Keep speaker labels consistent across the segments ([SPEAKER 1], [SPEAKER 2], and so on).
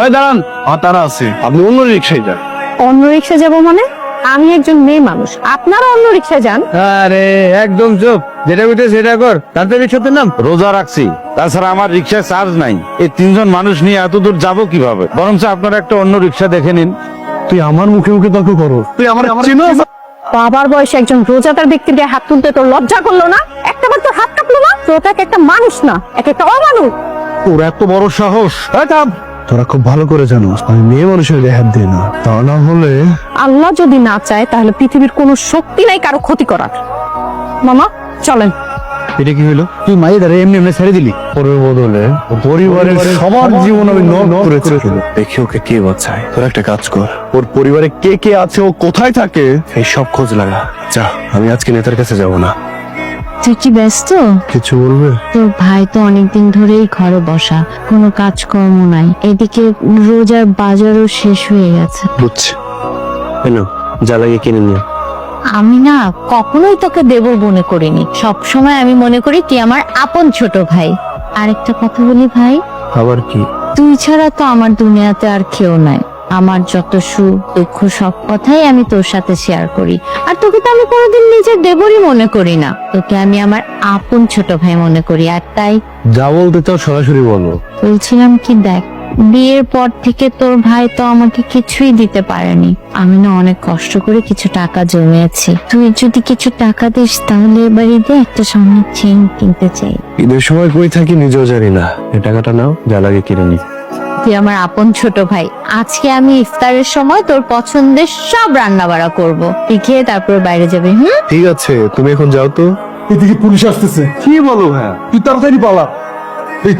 [SPEAKER 1] ওই দাঁড়ান, তারা আছে, আপনি অন্য রিক্সায় যান।
[SPEAKER 2] অন্য রিক্সা যাবো মানে? আমি একজন মেয়ে মানুষ, আপনারা অন্য রিক্সা যান।
[SPEAKER 1] আরে একদম চুপ, যেটা বুঝে সেটা কর, তাতে রিক্সাতে নাম। রোজা রাখছি, তাছাড়া আমার রিক্সায় চার্জ নাই। এই তিনজন মানুষ নিয়ে এত দূর যাবো কিভাবে? বরঞ্চ আপনারা একটা অন্য রিক্সা দেখে নিন। তুই আমার মুখে মুখে তর্ক করো? তুই আমার চিনোস?
[SPEAKER 2] বাবার বয়সে একজন রোজাদার ব্যক্তির গায়ে হাত তুলতে তোর লজ্জা করলো না? একটাবার তোর হাত কাঁপলো না? তোটা একটা মানুষ না, একটা অমানুষ।
[SPEAKER 1] তোর এত বড় সাহস! তোরা খুব ভালো করে জানোস আমি মেয়ে মানুষের গায়ে হাত দিই না। তা না হলে
[SPEAKER 2] আল্লাহ যদি না চায় তাহলে পৃথিবীর কোনো শক্তি নাই কারো ক্ষতি করার। মামা চলেন।
[SPEAKER 1] এটা কি হলো? তুই মাই দাঁড়ে এমনি এমনি ছেড়ে দিলি। ওর বদলে পরিবারের সবার জীবন আমি নষ্ট করেছি। দেখি ওকে কে বাঁচায়। তোর একটা কাজ কর, ওর পরিবারে কে কে আছে, ও কোথায় থাকে, এই সব খোঁজ লাগা। যা, আমি আজকে নেতার কাছে যাব না।
[SPEAKER 3] তুই কি ব্যস্ত?
[SPEAKER 1] কিছু বলবে?
[SPEAKER 3] তোর ভাই তো অনেকদিন ধরেই ঘরে বসা, কোনো কাজকর্ম নাই। এদিকে রোজার বাজারও শেষ হয়ে গেছে।
[SPEAKER 1] বুঝছি, কেন যা লাগে কিনে নিও।
[SPEAKER 3] আমি না কখনোই তোকে দেব মনে করিনি, সব সময় আমি মনে করি তুই আমার আপন ছোট ভাই। আরেকটা কথা বলি ভাই,
[SPEAKER 1] আবার কি?
[SPEAKER 3] তুই ছাড়া তো আমার দুনিয়াতে আর কেউ নাই। আমার যত সুখ দুঃখ সব কথাই আমি তোর সাথে শেয়ার করি। আর তোকে তো আমি কোনোদিন নিজের দেবরই মনে করি না, তোকে আমি আমার আপন ছোট ভাই মনে করি। আর তাই
[SPEAKER 1] যা বলতে চাও সরাসরি বলো।
[SPEAKER 3] বলছিলাম কি, দেখ, বিয়ের পর থেকে তোর ভাই তো আমাকে কিছুই দিতে পারেনি। আমি না অনেক কষ্ট করে কিছু টাকা জমিয়েছি। তুই যদি কিছু টাকা দিস তাহলে এবার ঈদে একটা সোনার চেইন কিনতে চাই।
[SPEAKER 1] ঈদের সময় কই থাকি নিজেও জানি না। এই টাকাটা নাও, যা লাগে কিনে নি।
[SPEAKER 3] তুই আমার আপন ছোট ভাই, আজকে আমি ইফতারের সময় তোর পছন্দের সব রান্না বাড়া করবো, তুই খেয়ে তারপর বাইরে যাবি।
[SPEAKER 1] ঠিক আছে, তুমি এখন যাও তো।
[SPEAKER 4] এদিকে পুলিশ আসতেছে।
[SPEAKER 1] কি বলো? হ্যাঁ,
[SPEAKER 4] তুই তাড়াতাড়ি পালা। এই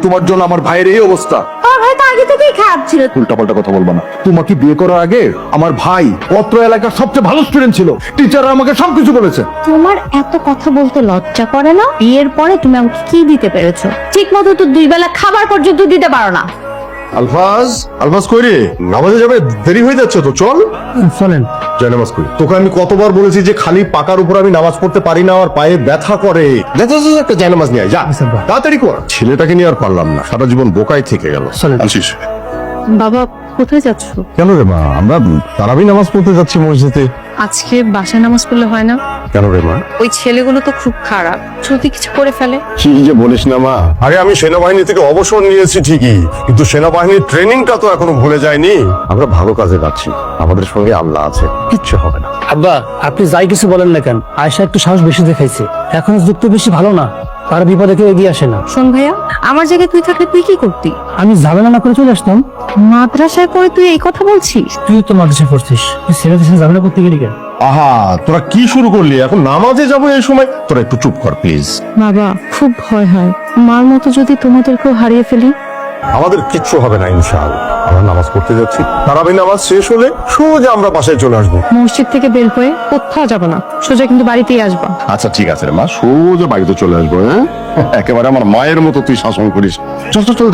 [SPEAKER 4] তোমার জন্য আমার ভাইয়ের এই অবস্থা।
[SPEAKER 3] তোর ভাই তো আগে থেকেই খারাপ ছিল।
[SPEAKER 4] উল্টাপাল্টা কথা বলবা না। তোমাকে বিয়ে করার আগে আমার ভাই অত্র এলাকার সবচেয়ে ভালো স্টুডেন্ট ছিল। টিচাররা আমাকে সবকিছু বলেছে।
[SPEAKER 3] তোমার এত কথা বলতে লজ্জা করে না? বিয়ের পরে তুমি আমাকে কি দিতে পেরেছো? ঠিক মতো তো 2 বেলা খাবার পর্যন্ত দিতে পারো না।
[SPEAKER 4] আলফাজ কই রে? নামাজে যাবে, দেরি হয়ে যাচ্ছে তো, চল
[SPEAKER 1] চলেন।
[SPEAKER 4] জয় নামাজ করি। তোকে আমি কতবার বলেছি যে খালি পাকার উপর আমি নামাজ পড়তে পারি না, আমার পায়ে ব্যথা করে। একটা জয় নামাজ নিয়ে আয়, যা তাড়াতাড়ি কর। ছেলেটাকে নিয়ে আর পারলাম না, সারা জীবন বোকাই থেকে গেল।
[SPEAKER 1] চলেন।
[SPEAKER 4] আনছিস?
[SPEAKER 2] বাবা কোথায় যাচ্ছ?
[SPEAKER 4] কেন রে মা? আমরা তারাবি নামাজ পড়তে যাচ্ছি মসজিদে।
[SPEAKER 2] আজকে বাসায় নামাজ পড়লে হয় না?
[SPEAKER 4] কেন রে মা?
[SPEAKER 2] ওই ছেলেগুলো তো খুব খারাপ, যদি কিছু করে ফেলে।
[SPEAKER 4] কি যে বলিস না মা। আরে আমি সেনাবাহিনী থেকে অবসর নিয়েছি ঠিকই, কিন্তু সেনাবাহিনীর ট্রেনিংটা তো এখনো ভুলে যায়নি। আমরা ভালো কাজে যাচ্ছি, আমাদের সঙ্গে আল্লাহ আছে, কিচ্ছু হবে না।
[SPEAKER 5] আব্বা, আপনি যাই কিছু বলেন না কেন, আয়েশা একটু সাহস বেশি দেখাইছে। এখন যুক্ত বেশি ভালো না, তার বিপদে কেউ এগিয়ে আসে না।
[SPEAKER 2] শোন ভাইয়া, আমার জায়গায় তুই থাকলে তুই কি করতি?
[SPEAKER 5] আমি ঝামেলা না করে চলে আসতাম।
[SPEAKER 2] মাদ্রাসায় পড়ে তুই এই কথা বলছিস?
[SPEAKER 5] তুই তো মাদ্রাসায় পড়ছিস, তুই ছেলেদের সাথে ঝামেলা করতে গেলি কেন?
[SPEAKER 4] আহা, তোরা কি শুরু করলি? এখন নামাজে যাবো এই সময়? তোরা একটু চুপ কর প্লিজ।
[SPEAKER 2] বাবা খুব ভয় হয়, মার মতো যদি তোমাদেরকেও হারিয়ে ফেলি।
[SPEAKER 4] আমাদের কিচ্ছু হবে না ইনশাআল্লাহ। আমরা নামাজ পড়তে যাচ্ছি, তারাবি নামাজ শেষ হলে সোজা আমরা বাসায় চলে আসবো।
[SPEAKER 2] মসজিদ থেকে বের হয়ে কোথাও যাবো না, সোজা কিন্তু বাড়িতেই আসবা।
[SPEAKER 4] আচ্ছা ঠিক আছে রে মা, সোজা বাড়িতে চলে আসবো। হ্যাঁ, একেবারে আমার মায়ের মতো তুই শাসন করিস। চল চল চল।